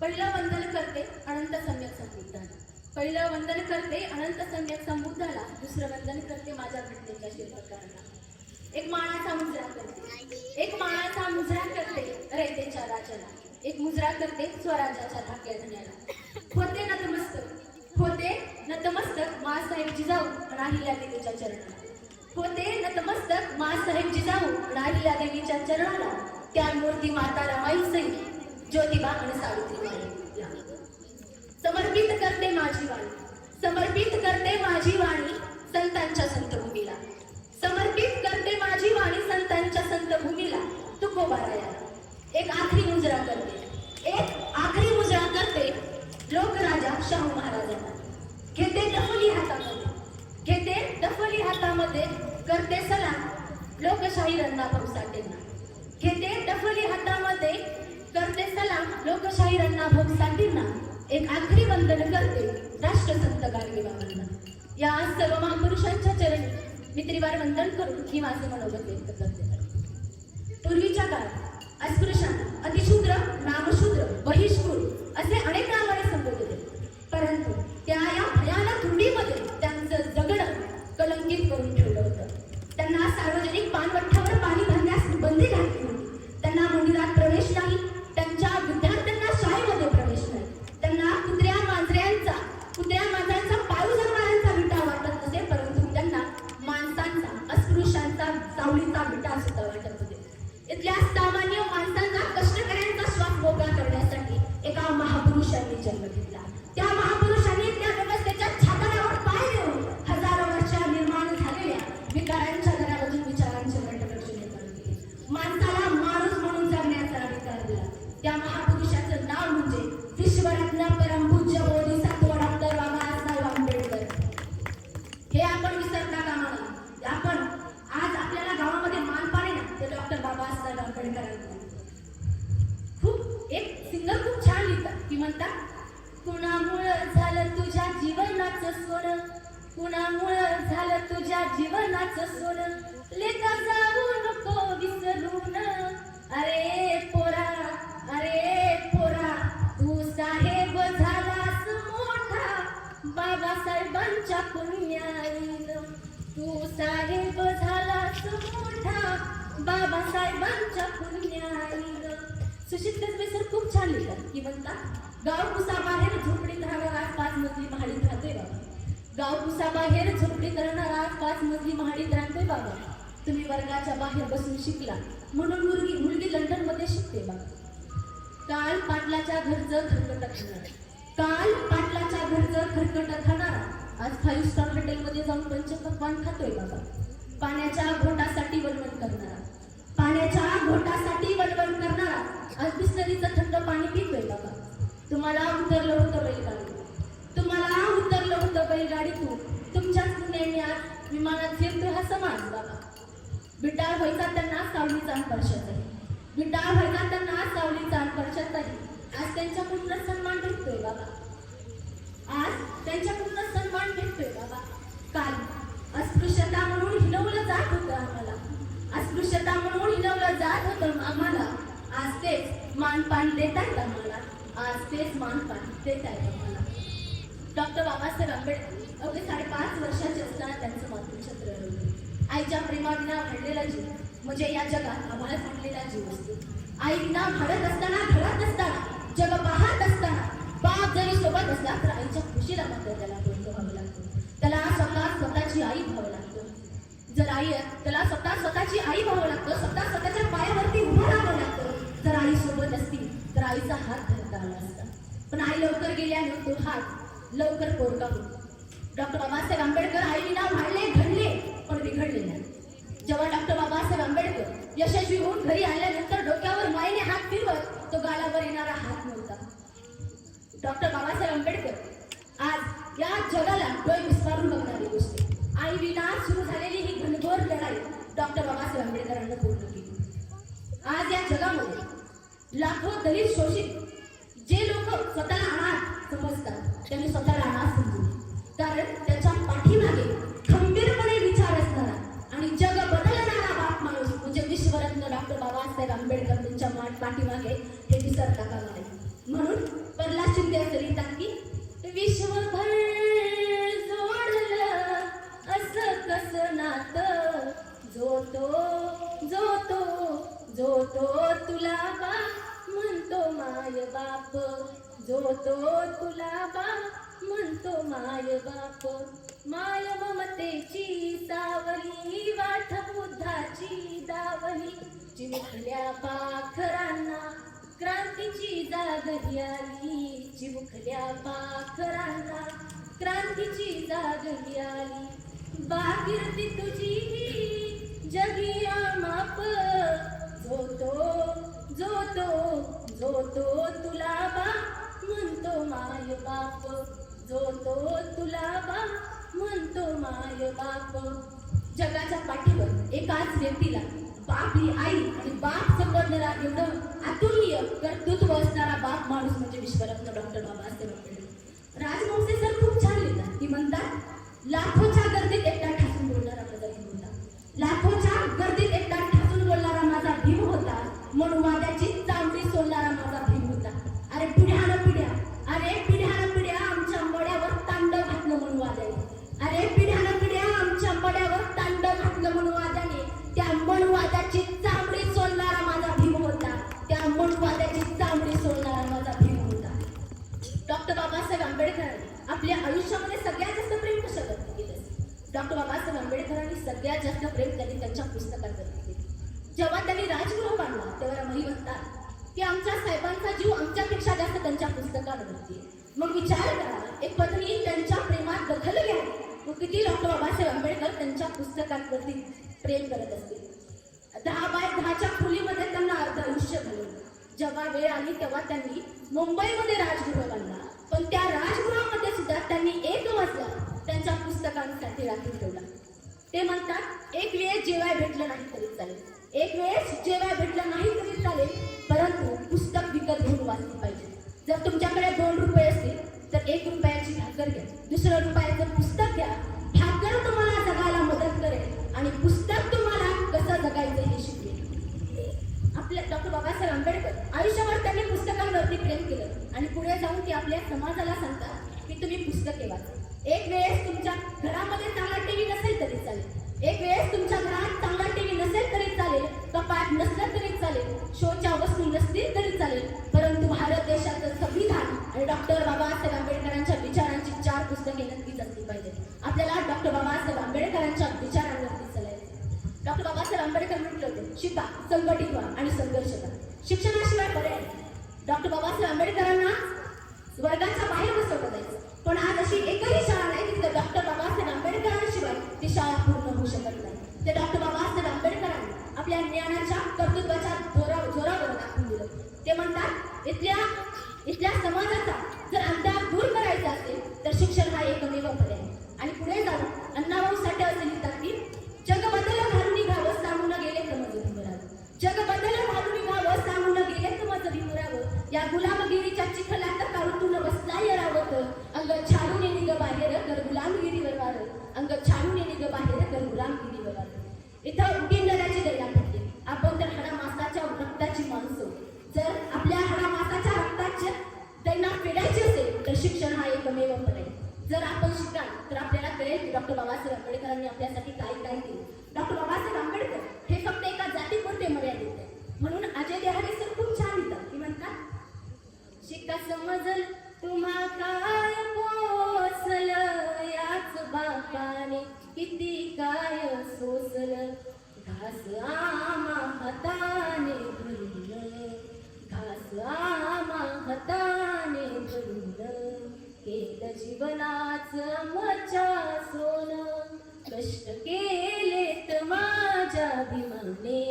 पहिलं वंदन करते अनंत सम्यक संबुद्धाला. पहिलं वंदन करते अनंत सम्यक संबुद्धाला. दुसरं वंदन करते माझ्या घटनेच्या शिल्पकाराला. एक माळाचा मुजरा करते, एक माळाचा मुजरा करते रयतेच्या राजाला. एक मुजरा करते स्वराज्याच्या धाक्या धन्याला. होते नतमस्तक, होते नतमस्तक माँसाहेब जिजाऊ आणि अहिल्यादेवीच्या चरणाला. होते नतमस्तक माँसाहेब जिजाऊ आणि अहिल्यादेवीच्या चरणाला. त्या मूर्ती माता रमाई सहित ज्योतिबा आणि सावित्रीबाई समर्पित करते माझी वाणी, समर्पित करते माझी वाणी संतांच्या संतभूमीला. समर्पित करते माझी वाणी संतांच्या संतभूमीला. तुकोबारायाला एक आखरी मुजरा करते, एक आखरी मुजरा करते लोकराजा शाहू महाराजांना. घेते डफली हातामध्ये, घेते डफली हातामध्ये करते सलाम लोकशाही रत्नाभाऊ साठेंना. घेते डफली हातामध्ये करते सलाम लोकशाही रत्नाभाऊ साठेंना. एक आखरी वंदन करते राष्ट्रसंत गाडगेबाबांना. या सर्व महापुरुषांच्या चरणी मी त्रिवार वंदन करून ही माझे मनोगत व्यक्त करते. पूर्वीच्या काळात अस्पृश्यांना अतिशूद्र, नामशूद्र, बहिष्कृत असे अनेक नावाने संबोधले, परंतु त्या या भयानक रूढीमध्ये त्यांचं जगणं कलंकित करून ठेवलं होतं. त्यांना सार्वजनिक पानवठ्यावर पाणी भरण्यास बंदी घातली होती. त्यांना मंदिरात प्रवेश नाही, त्यांच्या विद्यार्थ्यांना शाळेमध्ये प्रवेश नाही. त्यांना कुत्र्या मांजऱ्यांचा पाळीव जनावरांचा विटा वाटत नसे, परंतु त्यांना माणसांचा, अस्पृश्यांचा, सावळीचा विटा सुद्धा वाटत होते. इथल्या सामान्य माणसांना, कष्टकऱ्यांचा श्वास मोकळा करण्यासाठी एका महापुरुषांनी जन्म घेतला. त्या महापुरुषांनी त्या व्यवस्थेच्या छाताडावर पाय देऊन हजारो वर्षा निर्माण झालेल्या विकारांच्या घरामधून विचारांचे घटप्रक्षण निर्माण केले. माणसाला माणूस म्हणून जगण्याचा अधिकार दिला. त्या महापुरुषाचं नाव म्हणजे विश्वरत्न परमपूज्य बोधिसत्व डॉक्टर बाबासाहेब आंबेडकर. हे आपण विसरता कामा नये. आपण आज आपल्याला गावामध्ये मानपान आहे ना, ते डॉक्टर बाबासाहेब आंबेडकरांना. खूप एक सिंगर खूप छान लिहितात, की म्हणतात, कुणामुळं झालं तुझ्या जीवनाचं सोनं, कुणामुळं झालं तुझ्या जीवनाचं सोनं, लेका जाऊ नको विसरून. अरे पोरा, अरे पोरा, तू साहेब झालास मोठा बाबासाहेबांच्या पुण्याईनं. तू साहेब झालास मोठा बाबासाहेबांच्या पुण्याईनं. सुशील कसबे सर खूप छान लिहितात, की म्हणतात, गाव कुसाबाहेर झोपडीत राहणार आज 5 मजली महाडीत राहतोय बाबा. गाव कुसाबाहेर झोपडीत राहणार आज 5 मजली महाडीत राहतोय बाबा. तुम्ही वर्गाच्या बाहेर बसून शिकला म्हणून मुलगी लंडन मध्ये शिकते बाबा. काल पाटलाच्या घरचं खरकट खाणार, काल पाटलाच्या घरचं खरकट खाणारा आज 5 स्टार हॉटेलमध्ये जाऊन पंचपक्वान्न खातोय बाबा. पाण्याच्या घोटासाठी वणवण करणारा, पाण्याच्या घोटासाठी वणवण करणारा आज बिस्लरीचं थंड पाणी पितोय बाबा. तुम्हाला उतरलं होतं बैलगाडी, तुम्हाला उतरलं होतं बैलगाडीतून. तुमच्याच पुण्याने आज विमानात फिरतोय हा समाज बाबा. बिटाळ व्हायचा त्यांना सावलीचा स्पर्शात आहे, बिटाळ व्हायचा त्यांना सावलीचा स्पर्शात आहे. आज त्यांच्याकडून सन्मान भेटतोय बाबा, आज त्यांच्याकडून सन्मान भेटतोय बाबा. काल अस्पृश्यता म्हणून हिणवलं जात होतं आम्हाला, अस्पृश्यता म्हणून हिणवलं जात होतं आम्हाला. आज तेच मानपान देत आहेत आम्हाला, आज तेच मानपान देत आहेत आम्हाला. डॉक्टर बाबासाहेब आंबेडकर अवघे 5.5 वर्षाचे असताना त्यांचं मातृछत्र रडलं. आईच्या प्रेमाविना घडलेला जीव म्हणजे या जगात आम्हाला फुटलेला जीव असतो. आई विना भाडत असताना, घडत असताना, जग पाहत असताना बाप जरी सोबत असला तर आईच्या खुशीला मात्र त्याला बंद व्हावं लागतं. त्याला स्वतःची आई व्हावं लागतं. जर आई त्याला स्वतःची आई व्हावं लागतं, स्वतःच्या पायावरती उभं राहावं लागतं. जर आई सोबत असती तर आईचा हात धरता आला असता, पण आई लवकर गेल्याने तो हात लवकर पोरका होतो. डॉक्टर बाबासाहेब आंबेडकर आई विना वाढले, घडले, पण बिघडले नाही. जेव्हा डॉक्टर बाबासाहेब आंबेडकर यशस्वी होऊन घरी आल्यानंतर डोक्यावर मायेने हात फिरवत तो गालावर येणारा हात नव्हता. डॉक्टर बाबासाहेब आंबेडकर आज या जगाला डोळे विस्फारून बघणारी गोष्ट. आई विना सुरू झालेली ही घनघोर लढाई डॉक्टर बाबासाहेब आंबेडकरांनी पूर्ण केली. आज या जगामध्ये लाखो दलित शोषित जे लोक स्वतःला अनाथ समजतात त्यांनी स्वतःला अनाथ समजू, कारण त्याच्या पाठीमागे खंबीरपणे विचार असणारा आणि जग बदलणारा बाप माणूस म्हणजे विश्वरत्न डॉक्टर बाबासाहेब आंबेडकर त्यांच्या पाठीमागे हे विसरता कामा नये. म्हणून विश्वभर जोडलं असं कसं नातं, जो तो तुला बा म्हणतो माय बाप, जो तो तुला बा म्हणतो माय बाप. माय ममतेची सावली वाट बुद्धाची दावली, चिमुकल्या पाखरांना क्रांतीची जागरी आली, चिमुकल्या पाखरांना क्रांतीची जागरी आली. बाकीर्ती तुझी ही जगिया माप, जो तो तुला बा म्हणतो माय बाप, जो तो तुला बा म्हणतो माय बाप. जगाच्या पाठीवर एकाच व्यक्तीला आपली आई आणि बाप समजणारा एवढं अतुलनीय कर्तृत्व असणारा बाप माणूस म्हणजे विश्वरत्न डॉक्टर बाबासाहेब आंबेडकर. राजवंशी सर खूप छान लिहितात. ती म्हणतात, लाखोच्या गर्दीत एकटा ठासून बोलणारा माझा भीम होता, लाखोच्या गर्दीत एकटा ठासून बोलणारा माझा भीम होता, मनुवाद्याची चांबडी सोडणारा माझा भीम होता. अरे पिढ्यानं पिढ्या, अरे पिढ्यानं पिढ्या आमच्या मड्यावर तांडव घातलं मनुवाद्याने, अरे पिढ्यानं पिढ्या आमच्या मड्यावर तांडव घातलं मनुवाद्याने. त्या मनुवाद्याची चांबडी सोडणारा माझा भीम होता, त्या मनुवाद्याची चांबडी सोडणारा माझा भीम होता. डॉक्टर बाबासाहेब आंबेडकरांनी आपल्या आयुष्यामध्ये सगळ्यात जास्त प्रेम कशावर केलं? डॉक्टर बाबासाहेब आंबेडकरांनी सगळ्यात जास्त प्रेम त्यांनी त्यांच्या पुस्तकांवर केले. जेव्हा त्यांनी राजगृह बांधला तेव्हा मी म्हणतात की आमच्या साहेबांचा जीव आमच्यापेक्षा जास्त त्यांच्या पुस्तकांवरती. मग विचार करा, एक पत्नी त्यांच्या प्रेमात दखल घ्या, मग किती डॉक्टर बाबासाहेब आंबेडकर त्यांच्या पुस्तकांवरती प्रेम करत असतील. 10x10च्या खोलीमध्ये त्यांना अर्ध आयुष्य घालवलं. जेव्हा वेळ आली तेव्हा त्यांनी मुंबईमध्ये राजगृह बांधला, पण त्या राजगृहामध्ये सुद्धा त्यांनी एक वाजला त्यांच्या पुस्तकांसाठी राखीव ठेवला. ते म्हणतात, एक वेळेस जेवाय भेटलं नाही तरी चालेल, एक वेळेस जेवाय भेटलं नाही तरी चालेल, परंतु पुस्तक विकत घेऊन वाचली पाहिजे. जर तुमच्याकडे 2 रुपये असतील तर 1 रुपयाची भाकर घ्या, दुसऱ्या रुपयाचं पुस्तक घ्या. भाकर तुम्हाला जगायला मदत करेल आणि पुस्तक तुम्हाला कसं जगायचं हे शिकवेल. आपल्या डॉक्टर बाबासाहेब आंबेडकर आयुष्यावर त्यांनी पुस्तकांवरती प्रेम केलं आणि पुढे जाऊन ते आपल्या समाजाला सांगतात की तुम्ही पुस्तके वाचा. एक वेळेस तुमच्या घरामध्ये चांगला टीव्ही नसेल तरी चालेल, एक वेळेस तुमच्या घरात चांगला टीव्ही नसेल तरी चालेल, कपाट नसलं तरी चालेल, शोच्या वस्तू नसतील तरी चालेल, परंतु भारत देशाचं संविधान आणि डॉक्टर बाबासाहेब आंबेडकरांच्या विचारांची 4 पुस्तके नक्कीच असली पाहिजेत. आपल्याला डॉक्टर बाबासाहेब आंबेडकरांच्या विचारांवरती चालायचं. डॉक्टर बाबासाहेब आंबेडकर म्हटलं होतं, शिका, संघटित व्हा आणि संघर्ष करा. शिक्षणाशिवाय पर्याय नाही. डॉक्टर बाबासाहेब आंबेडकरांना वर्गाच्या बाहेर बसवलं जायचं, पण आज अशी एकही शाळा नाही तिथे डॉक्टर बाबासाहेब आंबेडकरांशिवाय ती शाळा पूर्ण होऊ शकत नाही. ते डॉक्टर बाबासाहेब आंबेडकरांनी आपल्या ज्ञानाच्या कर्तृत्वाच्या जोरावर दाखवून दिलं. ते म्हणतात, इथल्या समाजाचा जर अंधार दूर करायचा असेल तर शिक्षण हा एकमेव पर्याय. आणि पुढे जाऊन अण्णाभाऊ साठे असे लिहितात की जग बदल घालून निघावं, सांगून गेले क्रमज भीमराव, जग बदल घालून निघावं, सांगून गेले क्रमज भीमराव. या गुलामगिरीच्या चिखलात काळूतून बसलाय रावत, अंग छाडून निघ बाहेर कर गुलामगिरीवर वार, अंग छाडून निघ बाहेर कर गुलामगिरीवर वार. इथं उगिंदराची दैना पडली. आपण तर हाडा मासाच्या रक्ताची माणसं. जर आपल्या हाडा मासाच्या रक्ताच्या दैना फेडायची असेल तर शिक्षण हा एकमेव पर्याय. जर आपण शिकाल तर आपल्याला कळेल की डॉक्टर बाबासाहेब आंबेडकरांनी आपल्यासाठी काय काय केले. डॉक्टर बाबासाहेब आंबेडकर हे फक्त एका जातीपुरते मर्यादित आहे. म्हणून अजय देहाडे सर खूप छान लिहितात. की म्हणतात, शिका समजल तुम्हा काय पोचल, याच बापाने किती काय सोसल, घास आम्हा हाताने भरून, घास आम्हा हाताने भरून, केलं जीवनाच मजा सोन, कष्ट केलेत माझ्या भीमाने,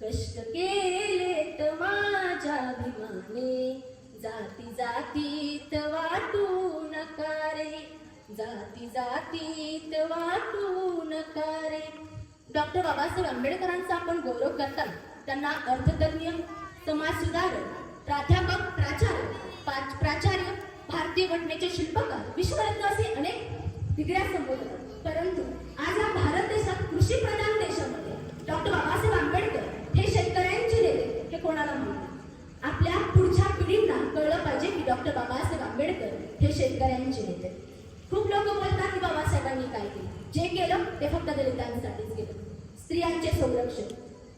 कष्ट केलेत माझ्या भीमाने, जाती जातीत वाटू नका रे, जाती जातीत वाटू नका रे. डॉक्टर बाबासाहेब आंबेडकरांचा आपण गौरव करताना त्यांना अर्थतज्ञ, समाजसुधारक, प्राध्यापक, प्राचार्य, भारतीय घटनेचे शिल्पकार, विश्वरत्न असे अनेक डिग्र्या संबोधतात. परंतु आज या भारत देशात कृषीप्रधान देशामध्ये डॉक्टर बाबासाहेब आंबेडकर हे शेतकऱ्यांचे नेते हे कोणाला म्हणतात? आपल्या पुढच्या पिढींना कळलं पाहिजे की डॉक्टर बाबासाहेब आंबेडकर हे शेतकऱ्यांचे नेते. खूप लोक बोलतात की बाबासाहेबांनी काय केलं. जे केलं ते फक्त दलितांसाठीच केलं. स्त्रियांचे संरक्षण.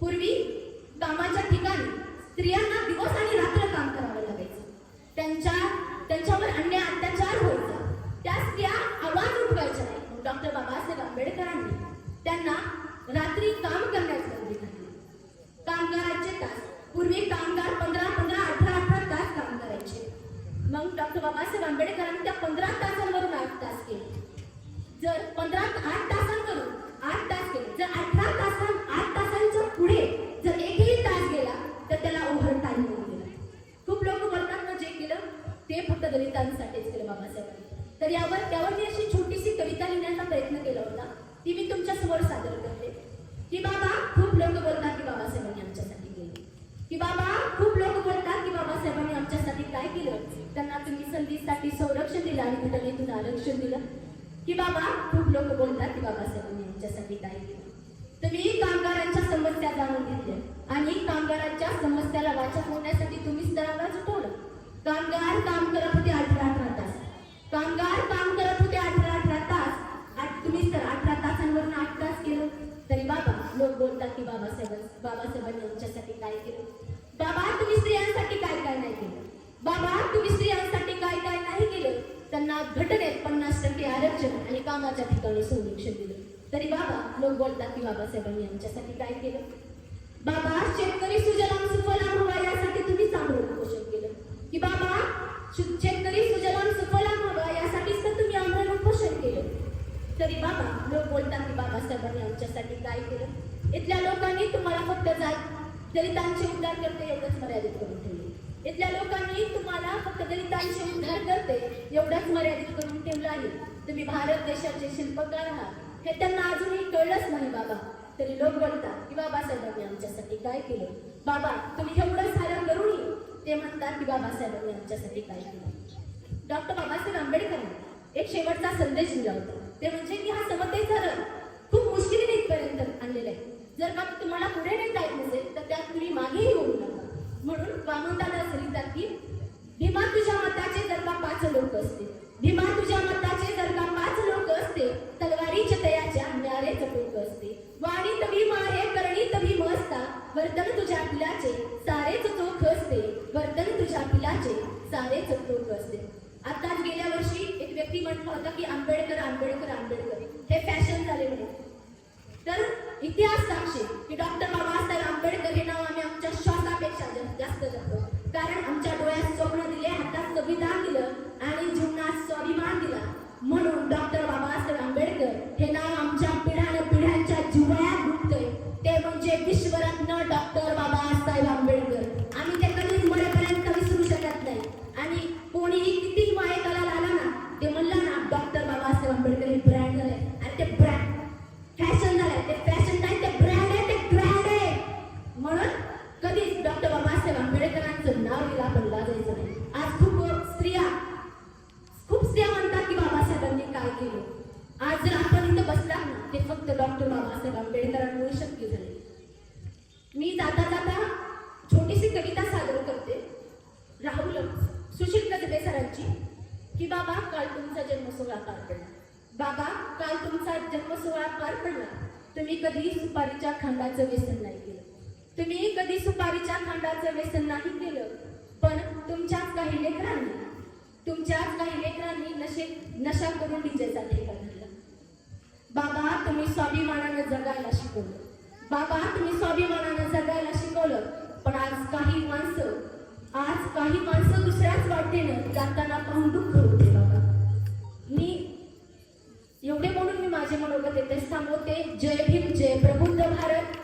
पूर्वी कामाच्या ठिकाणी स्त्रियांना दिवस आणि रात्र काम करावं लागायचं. त्यांच्यावर अन्याय अत्याचार व्हायचा. त्या स्त्रिया आवाज उठवायच्या नाही. डॉक्टर बाबासाहेब आंबेडकरांनी त्यांना रात्री काम करण्यास बंदी घातली. कामगारांचे तास. पूर्वी कामगार 15-18 तास काम करायचे. मग डॉक्टर बाबासाहेब आंबेडकरांनी त्या 15 तासांवरून 8 तास केले. जर 8 तासांवरून 8 तास केले, जर 8 तासांच्या पुढे जर एकही तास गेला तर त्याला ओव्हर टाइम होऊन गेला. खूप लोक बोलतात ना जे केलं ते फक्त दलितांसाठीच केलं बाबासाहेबांनी. तर त्यावर मी अशी छोटीशी कविता लिहिण्याचा प्रयत्न केला होता. ती मी तुमच्या समोर सादर करते. की बाबा खूप लोक बोलतात की बाबासाहेबांनी आमच्यासाठी केलं. की बाबा खूप लोक बोलतात की बाबासाहेबांनी आमच्यासाठी काय केलं. त्यांना तुम्ही संधीसाठी संरक्षण दिलं आणि घटनेतून आरक्षण दिलं. की बाबा खूप लोक बोलतात की बाबासाहेबांनी आमच्यासाठी काय केलं. तुम्ही कामगारांच्या समस्या जाणून घेतल्या आणि कामगारांच्या समस्याला वाचा होण्यासाठी तुम्हीच तर आवाज उठवला. कामगार काम करत होते 18 तास. कामगार काम करत होते 18 तास. तुम्हीच तर 18 तासांवरून 8 तास केलं. तरी बाबा लोक बोलतात की बाबासाहेबांनी आमच्यासाठी काय केलं. बाबा तुम्ही स्त्रियांसाठी काय काय नाही केलं. बाबा तुम्ही स्त्रियांसाठी काय काय नाही केलं. त्यांना घटनेत 50% आरक्षण आणि कामाच्या ठिकाणी संरक्षण दिलं. तरी बाबा लोक बोलतात की बाबासाहेबांनी आमच्यासाठी काय केलं. बाबा शेतकरी सुजलाम सुफलाम व्हावा यासाठी तुम्ही चांगलं उपोषण केलं. की बाबा शेतकरी सुजलाम सुफलाम व्हावा यासाठीच तर तुम्ही आंदोलन उपोषण केलं. तरी बाबा लोक बोलतात की बाबासाहेबांनी आमच्यासाठी काय केलं. इथल्या लोकांनी तुम्हाला फक्त दलितांचे उद्धार करते एवढंच मर्यादित करून ठेवले. इथल्या लोकांनी तुम्हाला फक्त दलितांचे उद्धार करते एवढंच मर्यादित करून ठेवलं आहे. तुम्ही भारत देशाचे शिल्पकार आहात हे त्यांना अजूनही कळलंच नाही बाबा. तरी लोक बोलतात की बाबासाहेबांनी आमच्यासाठी काय केलं. बाबा तुम्ही एवढं सारं करूनही ते म्हणतात की बाबासाहेबांनी आमच्यासाठी काय केलं. डॉक्टर बाबासाहेब आंबेडकरांनी एक शेवटचा संदेश दिला होता. ते म्हणजे की हा समतेचा रथ खूप मुश्किलीने इथपर्यंत आणलेला आहे. जर का तुम्हाला पुढे नेता येत नसेल तर त्यात तुम्ही मागेही होऊ नका. म्हणून वामनदादा असं लिहितात की भीमा तुझ्या मताचे जर का 5 लोक असते. भीमा तुझ्या मताचे जर का 5 लोक असते. तलवारीच्या तयाच्या न्यारे चटोक असते. वाणी भीम आहे करणी भीम असता. वर्तन तुझ्या पिलाचे सारेच चोख असते. वर्तन तुझ्या पिलाचे सारेच चोख असते. आताच गेल्या वर्षी एक व्यक्ती म्हटलं होतं की आंबेडकर आंबेडकर आंबेडकर हे फॅशन झाले म्हणे. तर इतिहास साक्षी की डॉक्टर बाबासाहेब आंबेडकर हे नाव आम्ही आमच्या श्वासापेक्षा जास्त जपतो. कारण आमच्या डोळ्यात स्वप्न दिले, हातात संविधान दिलं आणि जीवनात स्वाभिमान दिला. म्हणून डॉक्टर बाबासाहेब आंबेडकर हे नाव आमच्या पिढ्यानपिढ्यांच्या जिव्हाळ्यात गुंतलंय. ते म्हणजे विश्वरत्न डॉक्टर बाबासाहेब आंबेडकर. आम्ही ते कधीच मरेपर्यंत विसरू शकत नाही. आणि कोणीही कितीही मायेकाला आला ना ते म्हणलं ना डॉक्टर बाबासाहेब आंबेडकर हे ब्रँड झालंय. आणि ते ब्रँड फॅशन झालंय. ते फॅशन नाही, ते ब्रँड आहे, ते ब्रँड आहे. म्हणून कधीच डॉक्टर बाबासाहेब आंबेडकरांचं नाव हिला पण लाजायचं नाही. आज खूप स्त्रिया म्हणतात की बाबासाहेबांनी काय केलं. आज जर आपण इथं बसला ना ते फक्त डॉक्टर बाबासाहेब आंबेडकरांमुळे शक्य झाले. मी जाता जाता छोटीशी कविता सादर करते राहुल सुशील कसबे सरांची. की बाबा काल तुमचा जन्मसोहळा पार पडला. बाबा काल तुमचा जन्मसोहळा पार पडला. तुम्ही कधी सुपारीच्या खांडाचं व्यसन नाही केलं. तुम्ही कधी सुपारीच्या खांडाचं व्यसन नाही केलं. पण तुमच्याच काही लेकरांनी नशा करून डीजेचा ठेका धरला. बाबा तुम्ही स्वाभिमानानं जगायला शिकवलं. बाबा तुम्ही स्वाभिमानानं जगायला शिकवलं. पण आज काही माणसं दुसऱ्याच वाटेनं जाताना पाहून दुःख होते. बाबा मी एवढे म्हणून मी माझे मनोगत येतेच थांबवते. जय भीम, जय प्रबुद्ध भारत.